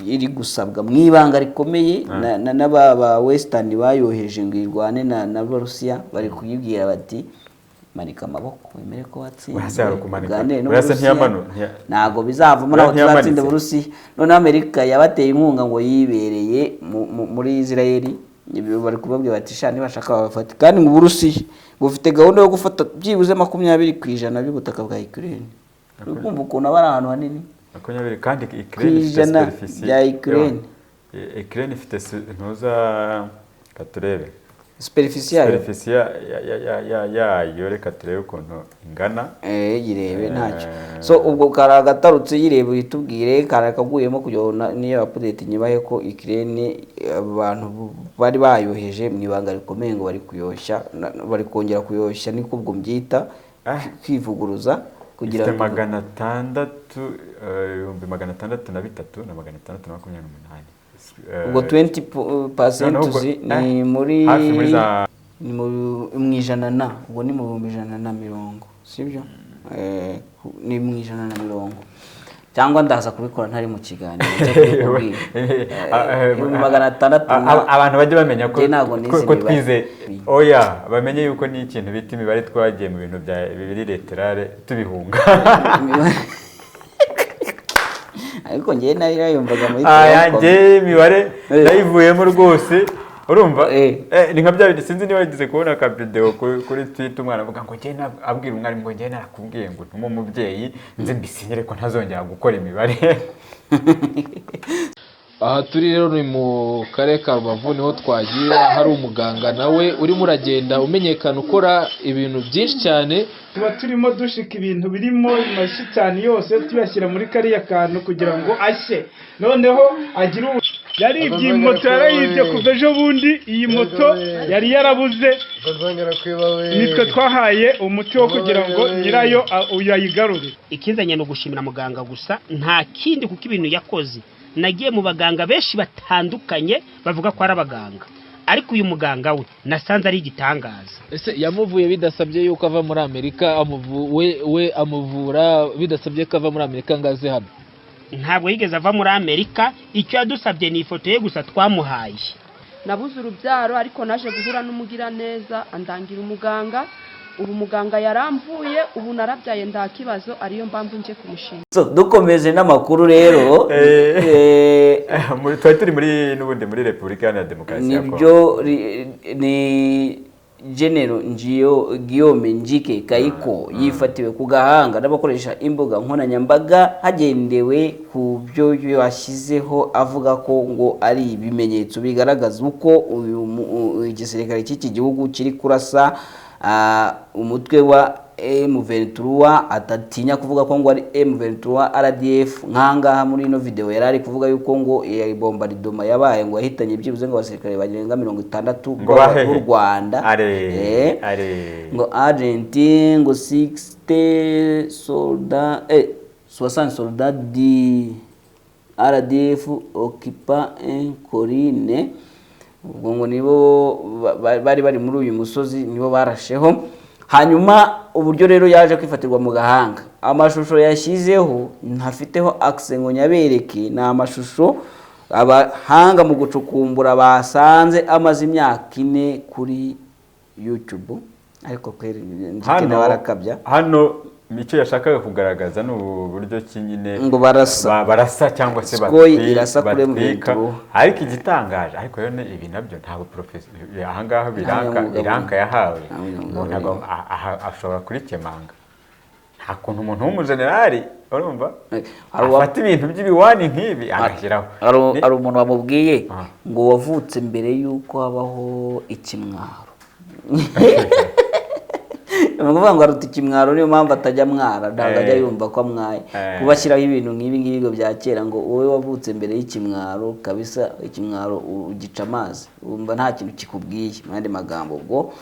Speaker 1: iri gusabwa mu ibanga rikomeye n'aba Western bayoheje ngo irwane na Burusiya. Bari kuyibwira bati manika amaboko wemere ko watsinze, ntago bizavamo naho tuzatsinda Burusiya. None Amerika yabateye inkunga ngo yibereye muri Israel. Bari kubabwira bati sha nibashaka babafata, kandi mu Burusiya bufite gahunda yo gufata byibuze 20% by'ubutaka bwa Ukraine. Urumva ukuntu abari ahantu hanini
Speaker 2: 20, kandi Ukraine ifite ntuza katurebe superficie yayo, reka turebe ukuntu ingana.
Speaker 1: Yirebe ntacyo. So ubwo karagatarutse yirebe itubwire karakaguyemo kugira niyo update nyibahe ko Ukraine abantu bari bayoheje mu ibanga rikomeye ngo bari kuyoshya, bari kongera kuyoshya niko ubwo mbyita kwivuguruza kugira
Speaker 2: ngo 600
Speaker 1: ubwo 20% ni muri mu ijana na ubwo ni mu 120, sibyo? Ni mu 120 cyangwa ndaza kubikora ntari mu kiganiro cyo kubwira 600.
Speaker 2: Abantu bajye bamenya ko twize oya bamenye yuko ni ikintu bita imibare twagiye mu bintu bya bibiri leterale tubihunga.
Speaker 1: Ariko ngiye nayumvaga muri
Speaker 2: yanjye imibare nayivuyemo rwose. Urumva ni nka bya sinzi niba yagize kubona ka video kuri Twitter umwana avuga ngo ngiye abwira umwarimu ngo ngiye narakubwiye ngo ntumo umubyeyi nze mbisinyere ko ntazongera gukora imibare.
Speaker 3: aha turi rero ni mu karere ka Rubavu, niho twagiye hari umuganga nawe urimo uragenda umenyekana ukora ibintu byinshi cyane.
Speaker 4: Tuba turimo dushika ibintu birimo amashyi cyane yose tuyashyira muri kariya kantu kugira ngo ashye, noneho agire yaribye moto, yarayibye kuva ejo bundi. Iyi moto yari yarabuze, nitwe twahaye umuti wo kugira ngo nyirayo uyayigarure.
Speaker 5: Ikinzanye no gushimira muganga gusa, nta kindi, kuko ibintu yakoze. Nagiye mu baganga benshi batandukanye bavuga ko ari abaganga, ariko uyu muganga we nasanze ari igitangaza.
Speaker 3: Ese yamuvuye bidasabye yuko ava muri Amerika, we amuvura bidasabye ko ava muri Amerika ngaze hano?
Speaker 5: Ntabwo yigeze ava muri Amerika, icyo yadusabye ni ifoto ye gusa twamuhaye.
Speaker 6: Nabuze urubyaro ariko naje guhura n'umugira neza andangira umuganga. Ubu muganga yaramvuye, ubu narabyaye nta kibazo, ariyo mpamvu nje kumushima.
Speaker 1: Dukomeje n'amakuru rero,
Speaker 2: twari turi muri n'ubundi muri Repubulika Iharanira Demokarasi ya Kongo.
Speaker 1: Nibyo ni General Guillaume Njike Kayiko yifatiwe ku gahanga n'abakoresha imbuga nkoranyambaga hagendewe ku byo yashyizeho, avuga ko ngo ari ibimenyetso bigaragaza uko igisirikare cy'iki gihugu kiri kurasa umutwe wa M23, atatinya kuvuga ko ngo ari M23 RDF. Nkangaha muri ino video yarari kuvuga yuko ngo iyi bombardement yabaye ngo yahitanye byibuze ngo abasirikare bagenga 60 b'u Rwanda, ngo Argentine, ngo 60 soldats 60 soldats di RDF occupa un colline. Ubwo ngo nibo bari muri uyu musozi, nibo barasheho. Hanyuma uburyo rero yaje kwifatirwa mu gahanga, amashusho yashyizeho ntafiteho access ngo nyabereke, ni amashusho abahanga mu gucukumbura basanze amaze imyaka 4 kuri YouTube, ariko kweri njye barakabya
Speaker 2: hano. Icyo yashakaga kugaragaza ni uburyo kinyine
Speaker 1: ngo barasa
Speaker 2: cyangwa se
Speaker 1: batwika,
Speaker 2: ariko igitangaje, ariko rero ibi nabyo ntabwo ahangaha biranka yahawe, umuntu ashobora kurikemanga. Nta kuntu umuntu w'umujenerali urumva afata ibintu by'ibiwani nk'ibi agashyiraho.
Speaker 1: Hari umuntu wamubwiye ngo wavutse mbere y'uko habaho ikimwaro. Nukuvuga ngo aruta ikimwaro, niyo mpamvu atajya mwara, ntabwo ajya yumva ko amwaye. Kubashyiraho ibintu nk'ibi ngibi bya kera, ngo wowe wavutse mbere y'ikimwaro kabisa, ikimwaro ugica amazi, wumva nta kintu kikubwiye. Mu yandi magambo, ubwo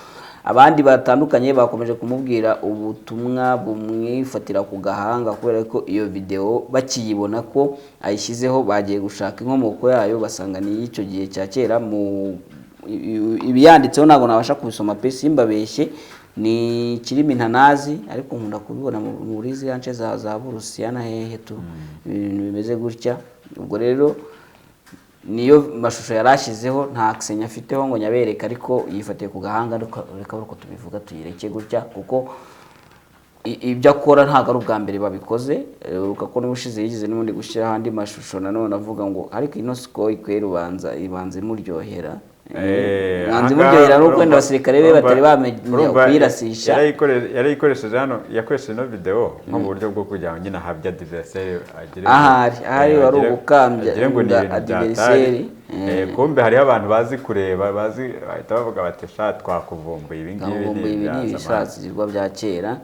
Speaker 1: abandi batandukanye bakomeje kumubwira ubutumwa bumwifatira ku gahanga, kubera ko iyo video bakiyibona ko ayishyizeho bagiye gushaka inkomoko yayo, basanga ni icyo gihe cya kera. Mu ibiyanditseho ntabwo nabasha kubisoma pe, simbabeshye, ni kirimi ntanazi, ariko nkunda kubibona muri zirance za Burusiya na hehe tu ibintu bimeze gutya. Ubwo rero niyo mashusho yarashyizeho, nta accent afiteho ngo nyabereka, ariko yifatiye ku gahanga. Reka uko tubivuga tuyireke gutya, kuko ibyo akora ntabwo ari ubwa mbere babikoze. Uko n'ubushize yigize n'ubundi gushyiraho andi mashusho nanone avuga ngo ariko ino siko ikwera ibanze muryohera. Nanze muryohera nuko wenda abasirikare be batari bamenya kuyirasisha.
Speaker 2: Yarayikoresheje hano, yakoresheje no video nko mu buryo bwo kugira ngo nyina habya adversaire agire
Speaker 1: ahari wari ubukambya adversaire.
Speaker 2: Kumbe hariho abantu bazi kureba, bazi bahita bavuga bati sha twakuvumbuye ibi ngibi
Speaker 1: ni ibishatsirwa bya kera.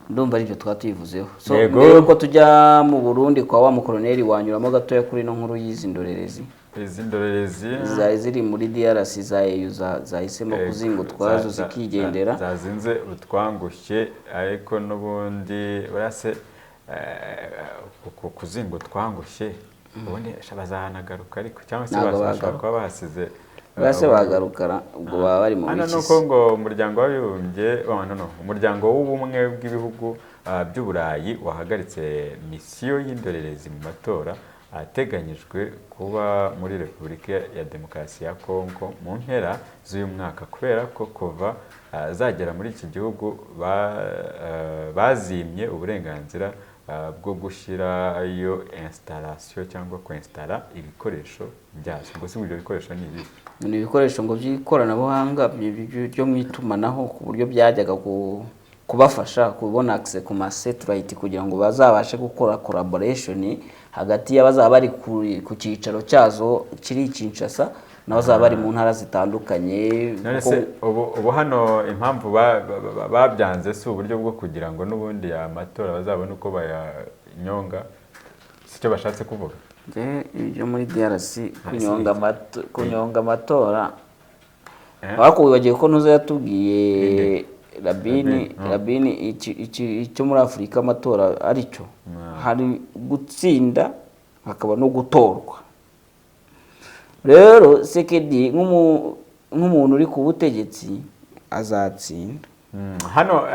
Speaker 1: Ndumva aribyo twatuyivuzeho. So rero ko tujya mu Burundi kwa wa mukoloneli wanyuramo gatoya kuri no nkuru y'izindorerezi.
Speaker 2: Izindorerezi
Speaker 1: ziri muri DRC zahisemo kuzinga utwazo zikigendera,
Speaker 2: zazinze utwangushye, ariko n'ubundi barase kuzinga utwangushye ubundi bazahanagaruka, ariko cyangwa se bashobora kuba bahasize
Speaker 1: base bagarukara, ubwo baba bari mu
Speaker 2: biki. Hano nuko ngo umuryango w'abibumbye umuryango w'ubumwe bw'ibihugu by'Uburayi wahagaritse misiyo y'indorerezi mu matora ateganyijwe kuba muri Repubulika ya Demokarasi ya Kongo mu mpera z'uyu mwaka, kubera ko kuva zagera muri iki gihugu bazimye uburenganzira bwo gushyira iyo installation cyangwa kwinstara ibikoresho byazo. Ngo si ibyo bikoresho ni ibi,
Speaker 1: ni ibikoresho ngo by'ikoranabuhanga byo mu itumanaho, ku buryo byajyaga kubafasha kubona access ku ma satellite kugira ngo bazabashe gukora collaboration hagati y'abazaba bari ku cyicaro cyazo kiri Kinshasa n'abazaba bari mu ntara zitandukanye.
Speaker 2: Ubu hano impamvu babyanze si uburyo bwo kugira ngo n'ubundi amatora bazabone uko bayanyonga, sicyo bashatse kuvuga.
Speaker 1: Ibyo muri DRC kunyonga amatora bako wibagiye ko ntuzo yatubwiye Rabini icyo muri Afurika amatora aricyo hari gutsinda hakaba no gutorwa. Rero Sekedi nk'umuntu uri ku butegetsi azatsinda
Speaker 2: hano,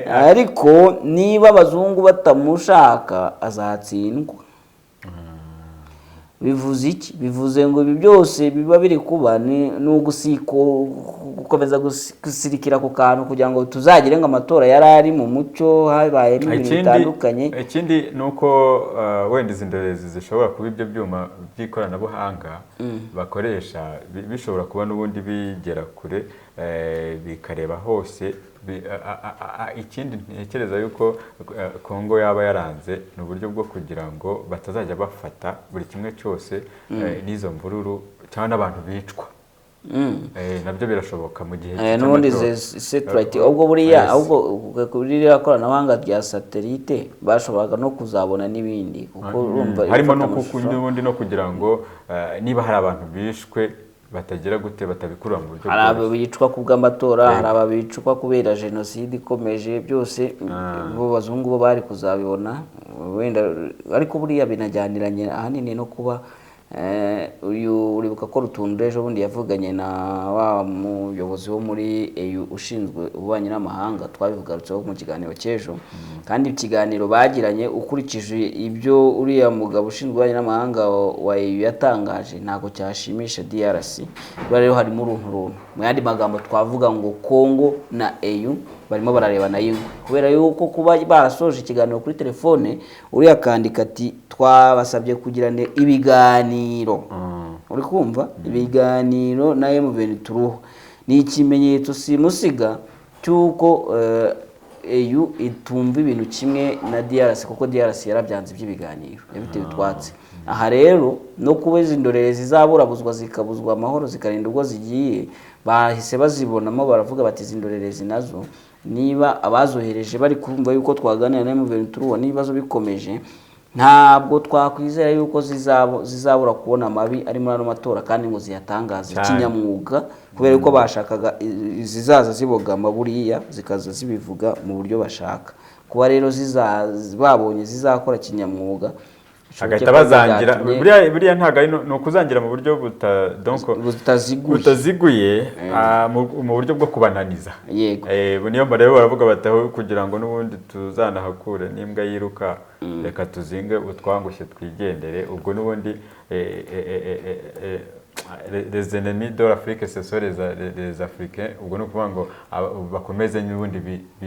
Speaker 1: ariko niba abazungu batamushaka azatsindwa. Bivuze iki? Bivuze ngo ibi byose biba biri kuba ni gukomeza gusirikira ku kantu kugira ngo tuzagire ngo amatora yari ari mu mucyo habaye n'ibintu bitandukanye.
Speaker 2: Ikindi ni uko wenda izi ndorerezi zishobora kuba ibyo byuma by'ikoranabuhanga bakoresha bishobora kuba n'ubundi bigera kure bikareba hose. Ikindi ntekereza yuko Kongo yaba yaranze ni uburyo bwo kugira ngo batazajya bafata buri kimwe cyose n'izo mvururu cyangwa n'abantu bicwa. Nabyo birashoboka mu gihe
Speaker 1: n'ubundi satellite ubwo buriya ahubwo kuri koranabuhanga rya satellite bashoboraga no kuzabona n'ibindi kuko urumva
Speaker 2: harimo n'ubundi no kugira ngo niba hari abantu bishwe batagira gute batabikura mu buryo.
Speaker 1: Hari abicwa ku bw'amatora, hari abicwa kubera jenoside ikomeje, byose bo bazungu bo bari kuzabibona wenda, ariko buriya binajyaniranye ahanini no kuba uyu uribuka ko Rutundu ejo bundi yavuganye na wa muyobozi wo muri EU ushinzwe ububanyi n'amahanga, twabivugarutseho mu kiganiro cy'ejo. Kandi ikiganiro bagiranye ukurikije ibyo uriya mugabo ushinzwe ububanyi n'amahanga wa EU yatangaje ntago cyashimisha DRC. Rero harimo uruntu mu yandi magambo twavuga ngo Kongo na EU barimo bararebana y'ingwe, kubera yuko kuba barasoje ikiganiro kuri telefone uriya kandika ati twabasabye kugirana ibiganiro. Uri kumva ibiganiro na M23 ni ikimenyetso simusiga cyuko EU itumva ibintu kimwe na DRC, kuko DRC yarabyanze iby'ibiganiro yabitewe twatse. Aha rero no kubeza indorerezi zaburabuzwa zikabuzwa amahoro zikarinda ubwo zigiye, bahise bazibonamo baravuga bati izindorerezi nazo niba abazohereje bari kumva yuko twaganira na M23 n'ibibazo bikomeje, ntabwo twakwizera yuko zizabura kubona amabi ari muri ano matora kandi ngo ziyatangaze kinyamwuga, kubera yuko bashakaga zizaza zibogama buriya zikaza zibivuga mu buryo bashaka. Kuba rero babonye zizakora kinyamwuga
Speaker 2: agahita bazangira buriya ntago ari no kuzangira mu buryo butaziguye mu buryo bwo kubananiza. Yego niyo rero baravuga bataho kugira ngo n'ubundi tuzanahakure n'imbwa yiruka reka tuzinge utwangushye twigendere. Ubwo n'ubundi les ennemis de l'Afrique ce sont les Africains. Ubwo no kuvuga ngo bakomeze n'ubundi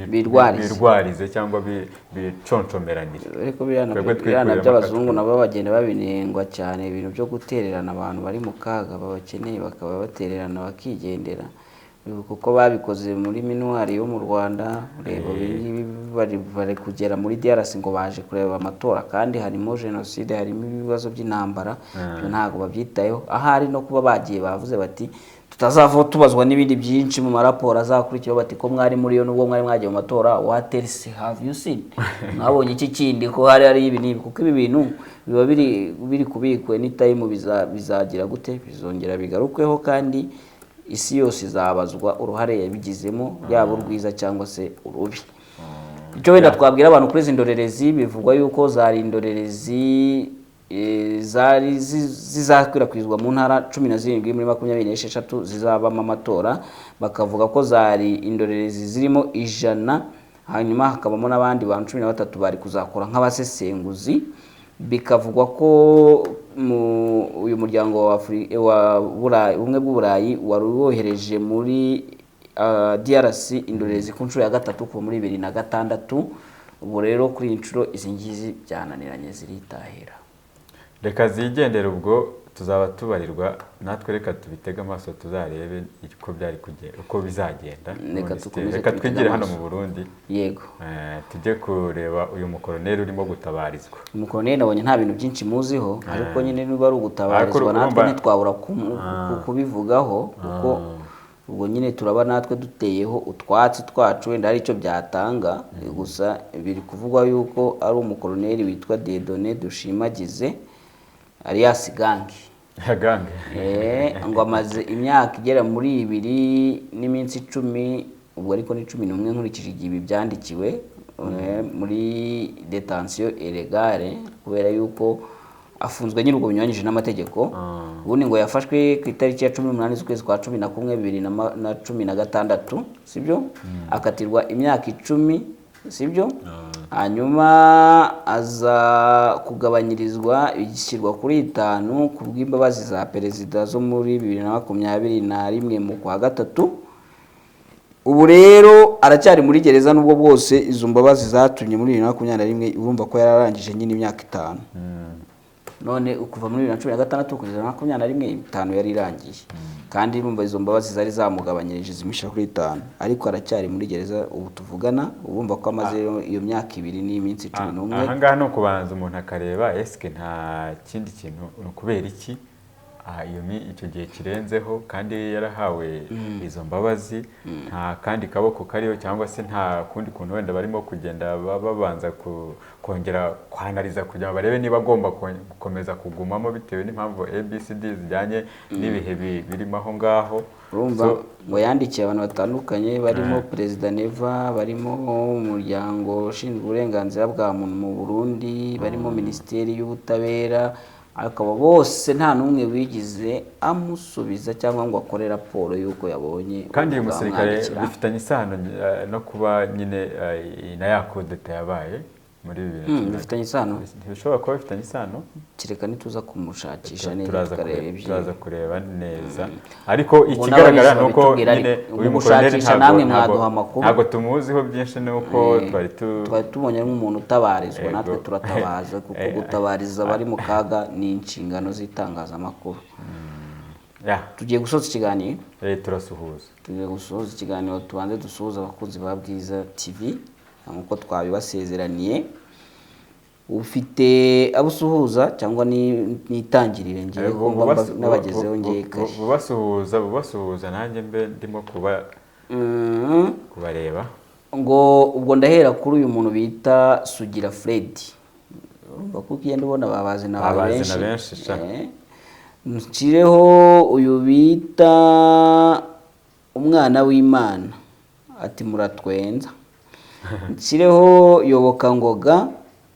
Speaker 2: birwarize cyangwa biconcomeranire.
Speaker 1: Ariko birana by'abazungu nabo bagenda babinengwa cyane ibintu byo gutererana abantu bari mu kaga babakeneye bakaba batererana bakigendera, kuko babikoze muri minuari yo mu Rwanda. Rebo bari kugera muri DRC ngo baje kureba amatora kandi harimo jenoside, harimo ibibazo by'intambara, byo ntago babyitayeho. Ahari no kuba bagiye bavuze bati tutazava tubazwa n'ibindi byinshi mu maraporo azakurikiraho, bati ko mwari muri yo nubwo mwari mwagiye mu matora, what else have you seen? Mwabonye iki kindi ko hari ibi nibi? Kuko ibi bintu biba biri kubikwe ni time bizagira gute, bizongera bigarukweho kandi isi yose izabazwa uruhare yabigizemo, yaba urwiza cyangwa se urubi. Icyo wenda twabwira abantu kuri zindorerezi, bivugwa yuko zari indorerezi zari zizakwirakwizwa mu ntara 17 muri 26 zizabamo amatora. Bakavuga ko zari indorerezi zirimo 100, hanyuma hakabamo n'abandi bantu 13 bari kuzakora nk'abasesenguzi. Bikavugwa ko uyu muryango wa ubumwe bw'Uburayi wari wohereje muri DRC indorerezi ku nshuro ya gatatu kuva muri 2006. Ubu rero kuri inshuro izi ngizi byananiranye ziritahira.
Speaker 2: Reka zigendera ubwo tuzaba tubarirwa natwe, reka tubitege amaso tuzarebe uko bizagenda. Reka twigire hano mu Burundi,
Speaker 1: yego,
Speaker 2: tujye kureba uyu mukoloneli urimo gutabarizwa.
Speaker 1: umukoloneli nabonye nta bintu byinshi muziho, ariko nyine niba ari ugutabarizwa natwe ntitwabura kubivugaho, kuko ubwo nyine turaba natwe duteyeho utwatsi twacu, wenda hari icyo byatanga. Gusa biri kuvugwa yuko ari umukoloneli witwa Dieudonné Dushimagize alias Gangi. Ngo amaze imyaka igera muri 2 n'iminsi 10, ubwo ariko ni 11 nkurikije igihe byandikiwe, muri detention illégale, kubera yuko afunzwe nyine ubwo binyuranyije n'amategeko. Ubundi ngo yafashwe ku itariki ya 18 z'ukwezi kwa 11 2016, sibyo? Akatirwa imyaka 10, sibyo? Hanyuma aza kugabanyirizwa igishyirwa kuri 5 ku bw'imbabazi za perezida zo muri 2021 mu kwa gatatu. Ubu rero aracyari muri gereza, nubwo bwose izo mbabazi zatumye muri 2021 urumva ko yararangije nyine imyaka 5. None ukuva muri 2016 kugeza 2021 5 yari irangiye, kandi urumva izo mbabazi zari zamugabanyirije zimisha kuri 5, ariko aracyari muri gereza ubu tuvugana. Urumva ko amaze iyo myaka 2 n'iminsi 11.
Speaker 2: Aha ngaha no kubanza umuntu akareba eske nta kindi kintu kubera iki icyo gihe kirenzeho, kandi yarahawe izo mbabazi, nta kandi kaboko kariyo, cyangwa se nta kundi kuntu wenda barimo kugenda babanza kongera kwanariza kugira ngo barebe niba agomba gukomeza kugumamo bitewe n'impamvu ABCD zijyanye n'ibihe birimo aho ngaho.
Speaker 1: Urumva ngo yandikiye abantu batandukanye, barimo Perezida Neva, barimo umuryango ushinzwe uburenganzira bwa muntu mu Burundi, barimo Minisiteri y'Ubutabera, akaba bose nta n'umwe wigize amusubiza cyangwa ngo akore raporo y'uko yabonye.
Speaker 2: Kandi uyu musirikare bifitanye isano no kuba nyine na ya kudeta yabaye muri 2020.
Speaker 1: Bifitanye isano?
Speaker 2: Ntibishobora kuba bifitanye isano,
Speaker 1: kereka nituza kumushakisha neza
Speaker 2: turaza kureba neza. Ariko ikigaragara nuko nyine uyu mukoloneli ntabwo tumuziho byinshi, nuko twari
Speaker 1: tubonye nk'umuntu utabarizwa, natwe turatabaza, kuko gutabariza bari mu kaga ni inshingano z'itangazamakuru. Tugiye gusoza ikiganiro, tugiye gusoza ikiganiro. Tubanze dusuhuza abakunzi ba Bwiza TV nkuko twabibasezeraniye. Ufite abusuhuza cyangwa nitangirire ngiye kumva nabagezeho ngiye kare?
Speaker 2: Bubasuhuza nanjye mbe ndimo kubareba.
Speaker 1: Ngo ubwo ndahera kuri uyu muntu bita Sugira Fred. Urumva ko ugenda ubona babazi benshi. Nshyireho uyu bita umwana w'Imana, ati muratwenza. Nshyireho Yoboka Ngoga,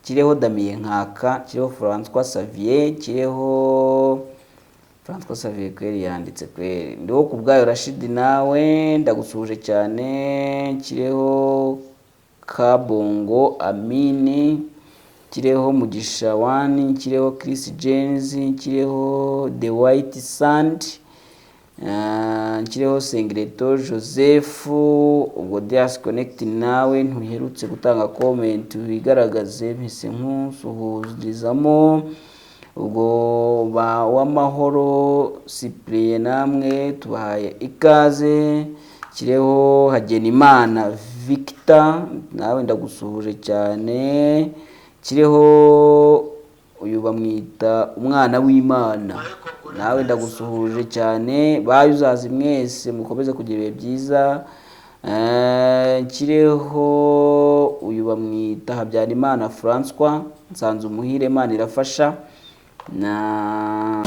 Speaker 1: nshyireho Damien Nkaka, nshyireho François Xavier, nshyireho François Xavier kweri yanditse kweri. Ndiho kubwayo Rashid, nawe ndagusuhuje cyane. Nshyireho Kabongo Amini, nshyireho Mugisha Wani, nshyireho Chris James, nshyireho The White Sand, nshyireho Sengreto Joseph. Ubwo Dias Connect nawe ntuherutse gutanga comment wigaragaze, mpise nkusuhurizamo. Ubwo ba w'amahoro Cyprien namwe tubahaye ikaze. Nshyireho Hagenimana Victor, nawe ndagusuhuje cyane. Nshyireho uyu bamwita umwana w'Imana, nawe ndagusuhuje cyane. Bayuzazi mwese mukomeze kugira ibihe byiza. Nshyireho uyu bamwita Habyarimana François, Nsanzumuhire Imana irafasha na